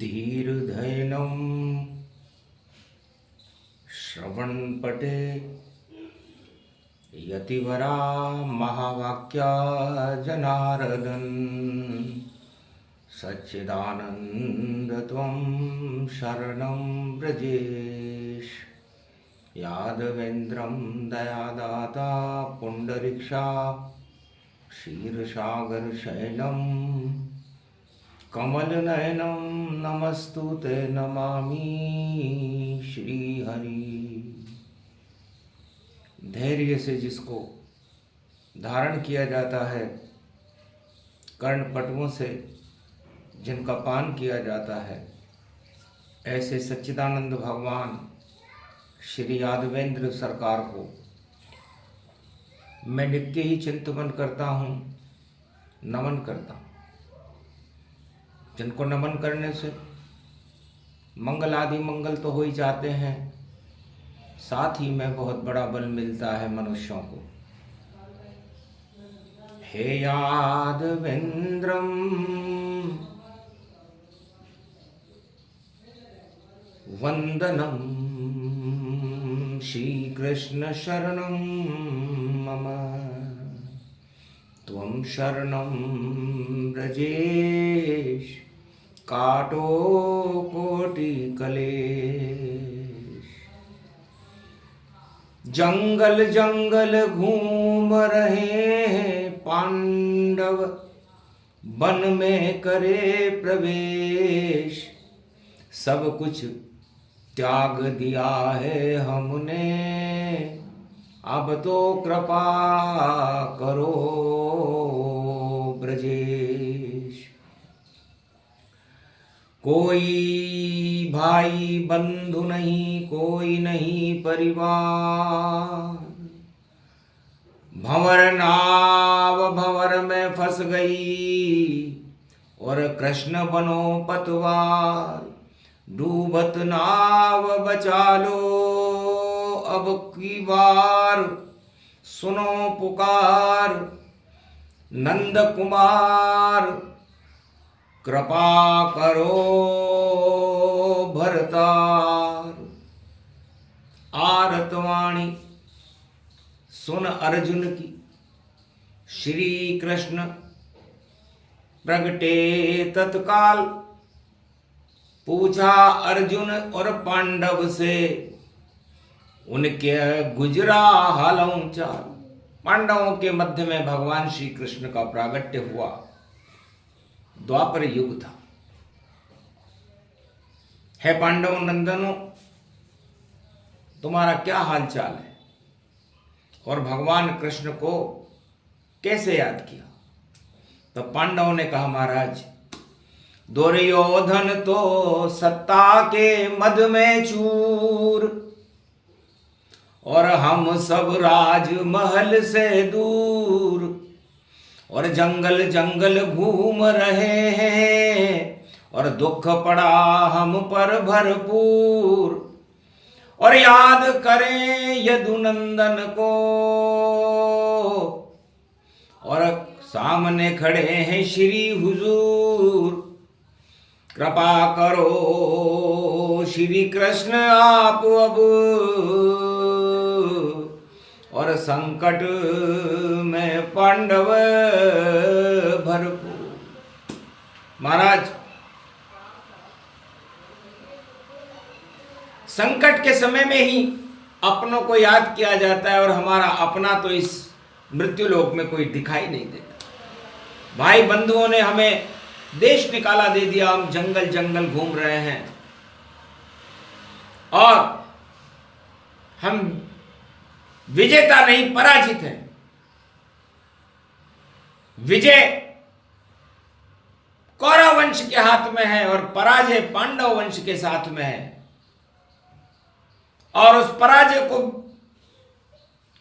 धीर्धैनं श्रवणपटे यतिवरा महावाक्या जनार्दन सच्चिदानन्दत्वं शरणं व्रजेश। यादवेन्द्रं दयादाता पुण्डरीक्षा क्षीरसागरशयनं कमलनयनं नमस्तुते नमामि श्रीहरि। धैर्य से जिसको धारण किया जाता है, कर्णपटुओं से जिनका पान किया जाता है, ऐसे सच्चिदानंद भगवान श्री यादवेंद्र सरकार को मैं नित्य ही चिंतन करता हूँ, नमन करता हूँ। जिनको नमन करने से मंगल आदि मंगल तो हो ही जाते हैं, साथ ही में बहुत बड़ा बल मिलता है मनुष्यों को। हे यादवेन्द्रम वंदनम श्री कृष्ण शरणं मम त्वं शरणं व्रजेश काटो कोटि कलेश। जंगल जंगल घूम रहे हैं पांडव, वन में करे प्रवेश। सब कुछ त्याग दिया है हमने, अब तो कृपा करो ब्रजेश। कोई भाई बंधु नहीं, कोई नहीं परिवार। भंवर नाव भंवर में फंस गई और कृष्ण बनो पतवार। डूबत नाव बचा लो अब की बार, सुनो पुकार नंद कुमार। कृपा करो भरतार। आरतवाणी सुन अर्जुन की, श्री कृष्ण प्रगटे तत्काल। पूछा अर्जुन और पांडव से, उनके गुजरा हालों चाल। पांडवों के मध्य में भगवान श्री कृष्ण का प्रागट्य हुआ। द्वापर युग था। है पांडव नंदनों, तुम्हारा क्या हाल चाल है? और भगवान कृष्ण को कैसे याद किया? तो पांडवों ने कहा, महाराज दुर्योधन तो सत्ता के मद में चूर, और हम सब राजमहल से दूर। और जंगल जंगल घूम रहे हैं, और दुख पड़ा हम पर भरपूर। और याद करें यदुनंदन को, और सामने खड़े हैं श्री हुजूर। कृपा करो श्री कृष्ण आप अब, और संकट में पांडव भरपूर। महाराज, संकट के समय में ही अपनों को याद किया जाता है, और हमारा अपना तो इस मृत्युलोक में कोई दिखाई नहीं देता। भाई बंधुओं ने हमें देश निकाला दे दिया, हम जंगल जंगल घूम रहे हैं, और हम विजेता नहीं पराजित हैं। विजय कौरव वंश के हाथ में है, और पराजय पांडव वंश के साथ में है। और उस पराजय को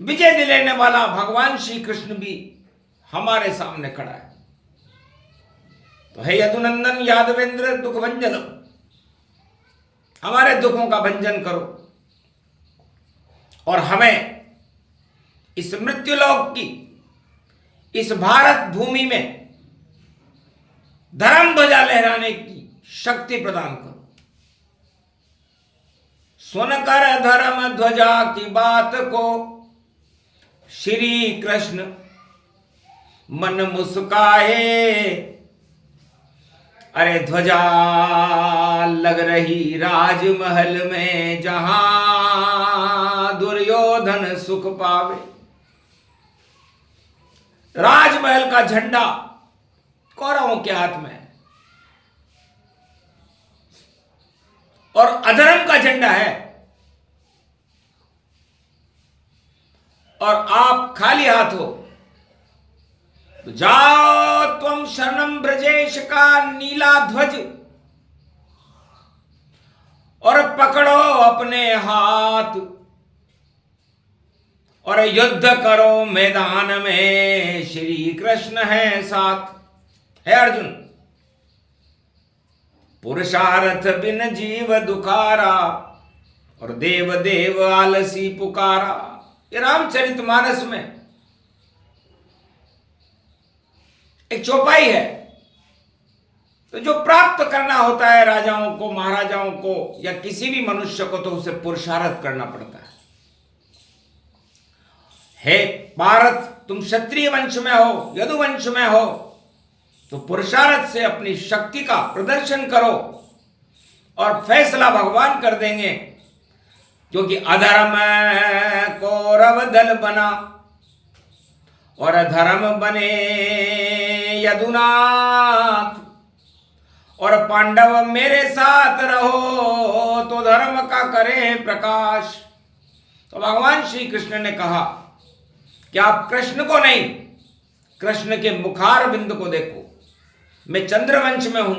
विजय दिलाने वाला भगवान श्री कृष्ण भी हमारे सामने खड़ा है। तो हे यदुनंदन यादवेंद्र दुख भंजन, हमारे दुखों का भंजन करो, और हमें इस मृत्युलोक की, इस भारत भूमि में धर्म ध्वजा लहराने की शक्ति प्रदान करो। सुनकर धर्म ध्वजा की बात को श्री कृष्ण मन मुस्काए। अरे ध्वजा लग रही राजमहल में जहां दुर्योधन सुख पावे। राजमहल का झंडा कौरवों के हाथ में है और अधर्म का झंडा है, और आप खाली हाथ हो तो जाओ तुम शरणम ब्रजेश का नीला ध्वज और पकड़ो अपने हाथ और युद्ध करो मैदान में, श्री कृष्ण है साथ। है अर्जुन, पुरुषार्थ बिन जीव दुखारा और देव देव आलसी पुकारा। ये रामचरितमानस में एक चौपाई है। तो जो प्राप्त करना होता है राजाओं को, महाराजाओं को या किसी भी मनुष्य को, तो उसे पुरुषार्थ करना पड़ता है। हे पार्थ, तुम क्षत्रिय वंश में हो, यदुवंश में हो, तो पुरुषार्थ से अपनी शक्ति का प्रदर्शन करो और फैसला भगवान कर देंगे। क्योंकि अधर्म कौरव दल बना और धर्म बने यदुनाथ, और पांडव मेरे साथ रहो तो धर्म का करें प्रकाश। तो भगवान श्री कृष्ण ने कहा कि आप कृष्ण को नहीं, कृष्ण के मुखार बिंद को देखो। मैं चंद्रवंश में हूं,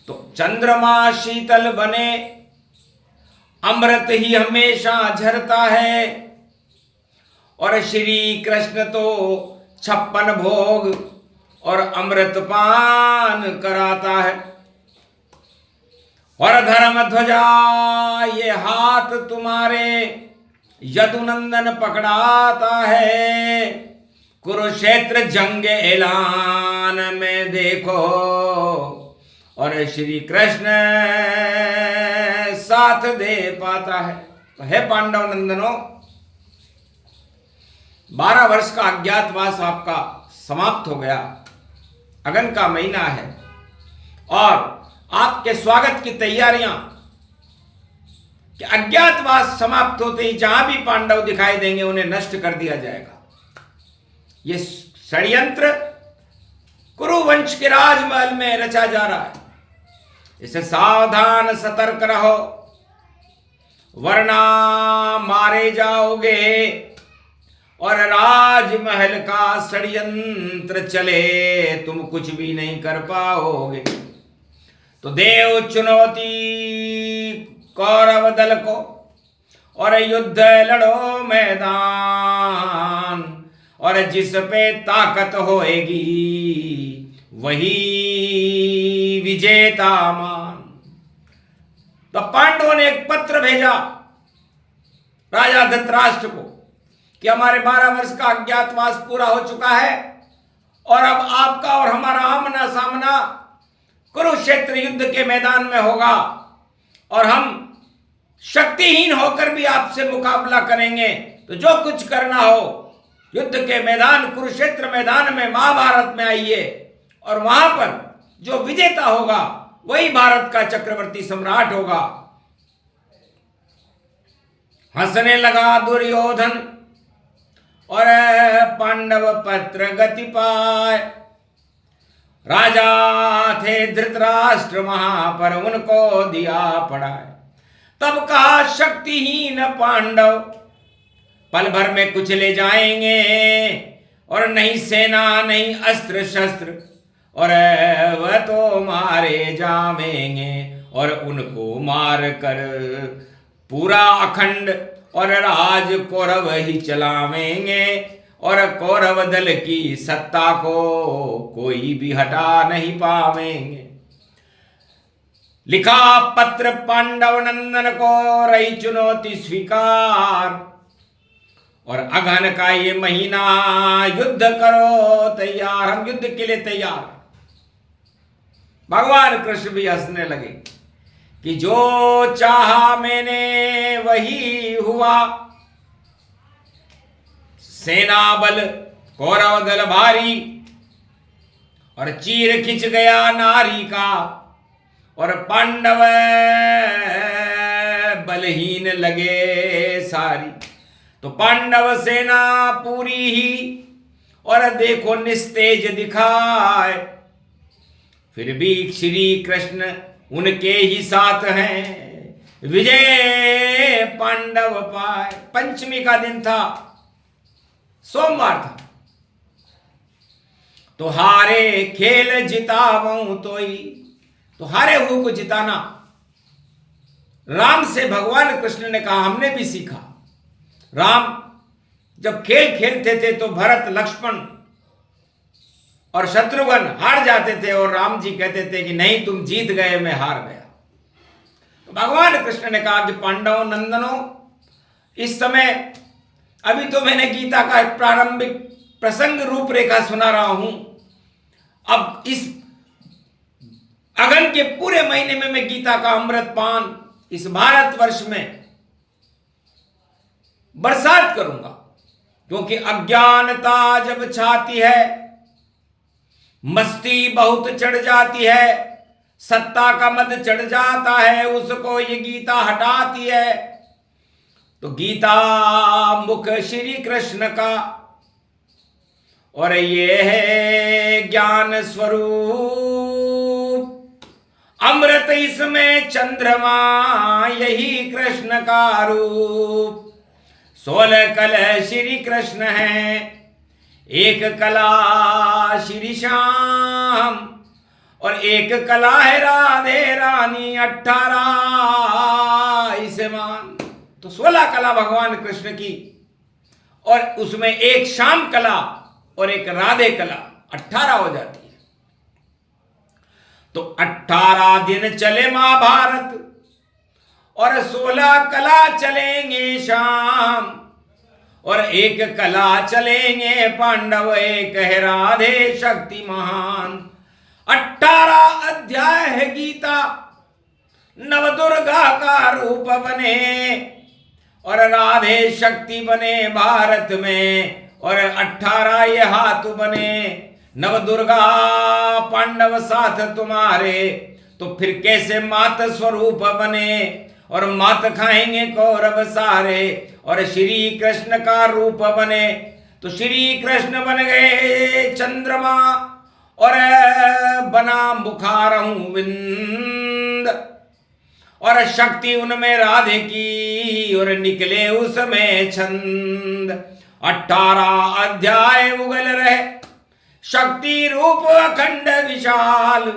तो चंद्रमा शीतल बने, अमृत ही हमेशा झरता है, और श्री कृष्ण तो 56 भोग और अमृत पान कराता है। और धर्म ध्वजा ये हाथ तुम्हारे यदुनंदन पकड़ाता है। कुरुक्षेत्र जंग ऐलान में देखो और श्री कृष्ण साथ दे पाता है। तो हे पांडव नंदनो, 12 वर्ष का अज्ञातवास आपका समाप्त हो गया। अगन का महीना है और आपके स्वागत की तैयारियां, कि अज्ञातवास समाप्त होते ही जहां भी पांडव दिखाई देंगे उन्हें नष्ट कर दिया जाएगा। ये षड्यंत्र कुरुवंश के राजमहल में रचा जा रहा है। इसे सावधान सतर्क रहो, वरना मारे जाओगे और राजमहल का षड्यंत्र चले तुम कुछ भी नहीं कर पाओगे। तो देव चुनौती कौरव दल को और युद्ध लड़ो मैदान, और जिस पे ताकत होएगी वही विजेता मान। तो पांडवों ने एक पत्र भेजा राजा धृतराष्ट्र को कि हमारे 12 वर्ष का अज्ञातवास पूरा हो चुका है और अब आपका और हमारा आमना सामना कुरुक्षेत्र युद्ध के मैदान में होगा, और हम शक्तिहीन होकर भी आपसे मुकाबला करेंगे। तो जो कुछ करना हो युद्ध के मैदान कुरुक्षेत्र मैदान में महाभारत में आइए, और वहां पर जो विजेता होगा वही भारत का चक्रवर्ती सम्राट होगा। हंसने लगा दुर्योधन और पांडव पत्र गति पाए। राजा थे धृतराष्ट्र वहां पर उनको दिया पड़ाए। तब कहा शक्तिहीन पांडव पल भर में कुछ ले जाएंगे, और नहीं सेना नहीं अस्त्र शस्त्र, और वह तो मारे जावेंगे, और उनको मार कर पूरा अखंड और राज कौरव ही चलावेंगे, और कौरव दल की सत्ता को कोई भी हटा नहीं पावेंगे। लिखा पत्र पांडव नंदन को रही चुनौती स्वीकार, और अगहन का ये महीना युद्ध करो तैयार। हम युद्ध के लिए तैयार। भगवान कृष्ण भी हंसने लगे कि जो चाहा मैंने वही हुआ। सेना बल कौरव दल भारी, और चीर खिंच गया नारी का, और पांडव बलहीन लगे सारी। तो पांडव सेना पूरी ही, और देखो निस्तेज दिखाए, फिर भी श्री कृष्ण उनके ही साथ हैं, विजय पांडव पाए। पंचमी का दिन था, सोमवार था। तो हारे खेल जितावऊं तोई, तो हारे हुए को जिताना राम से भगवान कृष्ण ने कहा, हमने भी सीखा। राम जब खेल खेलते थे तो भरत, लक्ष्मण और शत्रुघ्न हार जाते थे, और राम जी कहते थे कि नहीं तुम जीत गए, मैं हार गया। तो भगवान कृष्ण ने कहा कि पांडवों नंदनों, इस समय अभी तो मैंने गीता का एक प्रारंभिक प्रसंग रूपरेखा सुना रहा हूं। अब इस अगन के पूरे महीने में मैं गीता का अमृत पान इस भारतवर्ष में बरसात करूंगा, क्योंकि अज्ञानता जब छाती है, मस्ती बहुत चढ़ जाती है, सत्ता का मद चढ़ जाता है, उसको ये गीता हटाती है। तो गीता मुख श्री कृष्ण का, और ये है ज्ञान स्वरूप, अमृत इसमें चंद्रमा, यही कृष्ण का रूप। 16 कला श्री कृष्ण है, एक कला श्री श्याम, और एक कला है राधे रानी, 18 इसे मान। तो 16 कला भगवान कृष्ण की, और उसमें एक श्याम कला और एक राधे कला, 18 हो जाती है। तो 18 दिन चले महाभारत, और 16 कला चलेंगे शाम, और एक कला चलेंगे पांडव, एक है राधे शक्ति महान। 18 अध्याय है गीता, नवदुर्गा का रूप बने, और राधे शक्ति बने भारत में, और 18 ये हाथ बने। नवदुर्गा पांडव साथ तुम्हारे, तो फिर कैसे मात स्वरूप बने, और मात खाएंगे कौरव सारे, और श्री कृष्ण का रूप बने। तो श्री कृष्ण बन गए चंद्रमा, और बना मुखारहूं विंद, और शक्ति उनमें राधे की, और निकले उसमें छंद। 18 अध्याय उगल रहे, शक्ति रूप अखंड विशाल,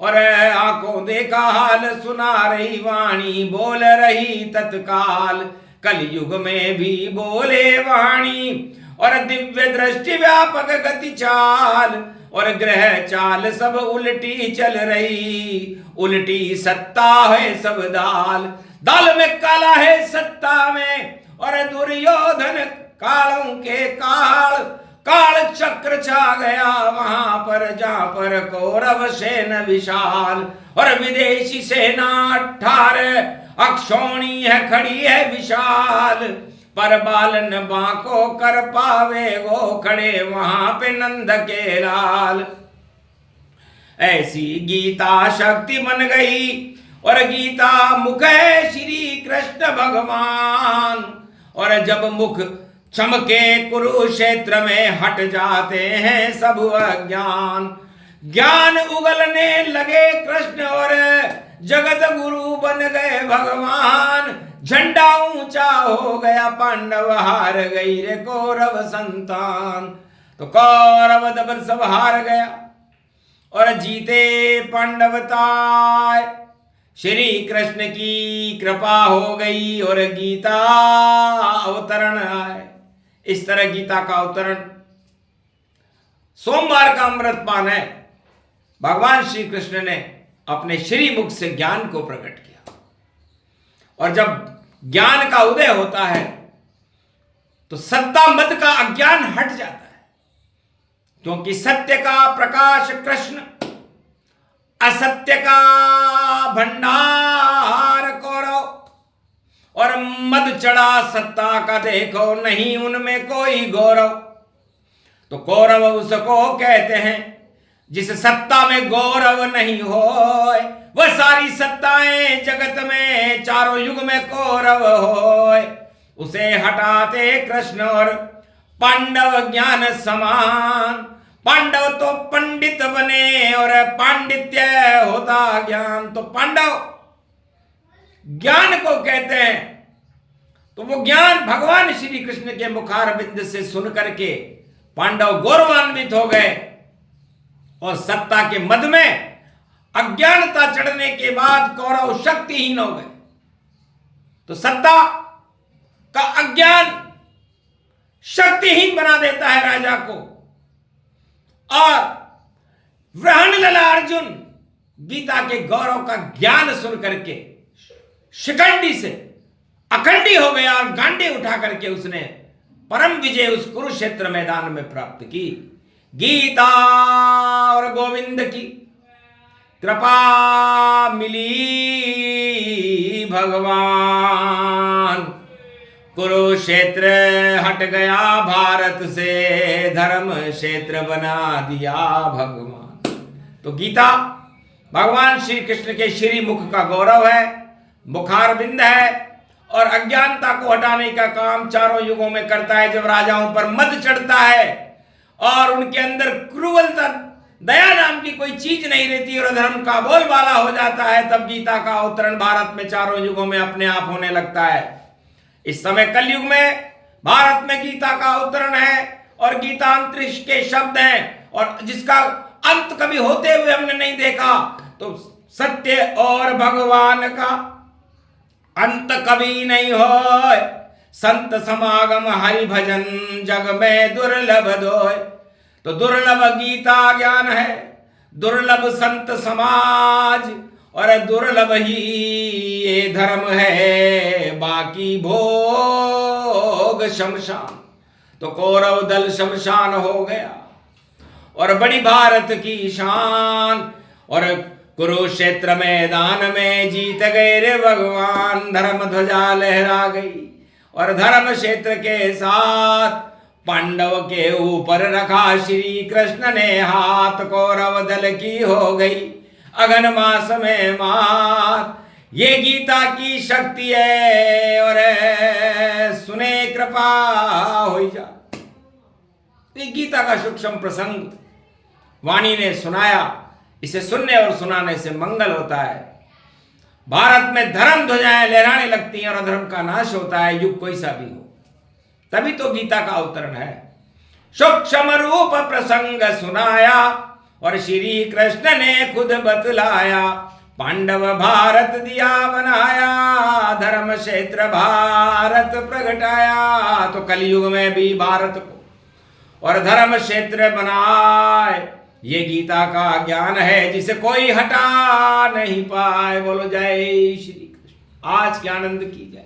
और आंखों देखा हाल, सुना रही वाणी, बोल रही तत्काल। कलयुग में भी बोले वाणी, और दिव्य दृष्टि व्यापक गति चाल, और ग्रह चाल सब उल्टी चल रही, उल्टी सत्ता है सब दाल। दाल में काला है सत्ता में, और दुर्योधन कालों के काल। काल चक्र छा गया वहां पर, जहां पर कौरव सेन विशाल, और विदेशी सेना 18 अक्षौणी है, खड़ी है विशाल। पर बालन बांको कर पावे, वो खड़े वहां पे नंद के लाल। ऐसी गीता शक्ति बन गई, और गीता मुख है श्री कृष्ण भगवान। और जब मुख चमके कुरुक्षेत्र में, हट जाते हैं सब अज्ञान। ज्ञान उगलने लगे कृष्ण, और जगत गुरु बन गए भगवान। झंडा ऊंचा हो गया, पांडव हार गई रे कौरव संतान। तो कौरव दबर सब हार गया, और जीते पांडवताय। श्री कृष्ण की कृपा हो गई, और गीता अवतरण आए। इस तरह गीता का अवतरण सोमवार का अमृत पान है। भगवान श्री कृष्ण ने अपने श्री मुख से ज्ञान को प्रकट किया, और जब ज्ञान का उदय होता है तो सत्ता मत का अज्ञान हट जाता है, क्योंकि सत्य का प्रकाश कृष्ण असत्य का भंडार कौरव, और मद चढ़ा सत्ता का देखो नहीं उनमें कोई गौरव। तो कौरव उसको कहते हैं जिस सत्ता में गौरव नहीं हो, वह सारी सत्ताएं जगत में चारों युग में कौरव हो। उसे हटाते कृष्ण और पांडव ज्ञान समान। पांडव तो पंडित बने और पांडित्य होता ज्ञान। तो पांडव ज्ञान को कहते हैं। तो वो ज्ञान भगवान श्री कृष्ण के मुखारविंद से सुन करके पांडव गौरवान्वित हो गए, और सत्ता के मद में अज्ञानता चढ़ने के बाद कौरव शक्तिहीन हो गए। तो सत्ता का अज्ञान शक्तिहीन बना देता है राजा को। और वृहणलला अर्जुन गीता के गौरव का ज्ञान सुन करके शिखंडी से अखंडी हो गया, और गांडी उठा करके उसने परम विजय उस कुरुक्षेत्र मैदान में प्राप्त की। गीता और गोविंद की कृपा मिली भगवान, कुरुक्षेत्र हट गया भारत से, धर्म क्षेत्र बना दिया भगवान। तो गीता भगवान श्री कृष्ण के श्री मुख का गौरव है, मुखारविंद है, और अज्ञानता को हटाने का काम चारों युगों में करता है। जब राजाओं पर मद चढ़ता है और उनके अंदर क्रूरता दया नाम की कोई चीज नहीं रहती और धर्म का बोलबाला हो जाता है, तब गीता का अवतरण भारत में चारों युगों में अपने आप होने लगता है। इस समय कलयुग में भारत में गीता का अवतरण है, और गीता अंतरिक्ष के शब्द हैं, और जिसका अंत कभी होते हुए हमने नहीं देखा। तो सत्य और भगवान का अंत कभी नहीं हो। संत समागम हरि भजन जग में दुर्लभ दोय। तो दुर्लभ गीता ज्ञान है, दुर्लभ संत समाज, और दुर्लभ ही ये धर्म है, बाकी भोग शमशान। तो कौरव दल शमशान हो गया और बड़ी भारत की शान, और कुरुक्षेत्र मैदान में जीत गए रे भगवान। धर्म ध्वजा लहरा गई, और धर्म क्षेत्र के साथ पांडव के ऊपर रखा श्री कृष्ण ने हाथ। कौरव दल की हो गई अगन मास में मात। ये गीता की शक्ति है, और सुने कृपा हो जा। गीता का सूक्ष्म प्रसंग वाणी ने सुनाया। इसे सुनने और सुनाने से मंगल होता है। भारत में धर्म ध्वजाएं लहराने लगती हैं और अधर्म का नाश होता है, युग कोई सा भी हो। तभी तो गीता का अवतरण है। सूक्ष्म रूप प्रसंग सुनाया, और श्री कृष्ण ने खुद बतलाया। पांडव भारत दिया बनाया, धर्म क्षेत्र भारत प्रगटाया। तो कलयुग में भी भारत को और धर्म क्षेत्र बनाए, ये गीता का ज्ञान है जिसे कोई हटा नहीं पाए। बोलो जय श्री कृष्ण। आज के आनंद की जय।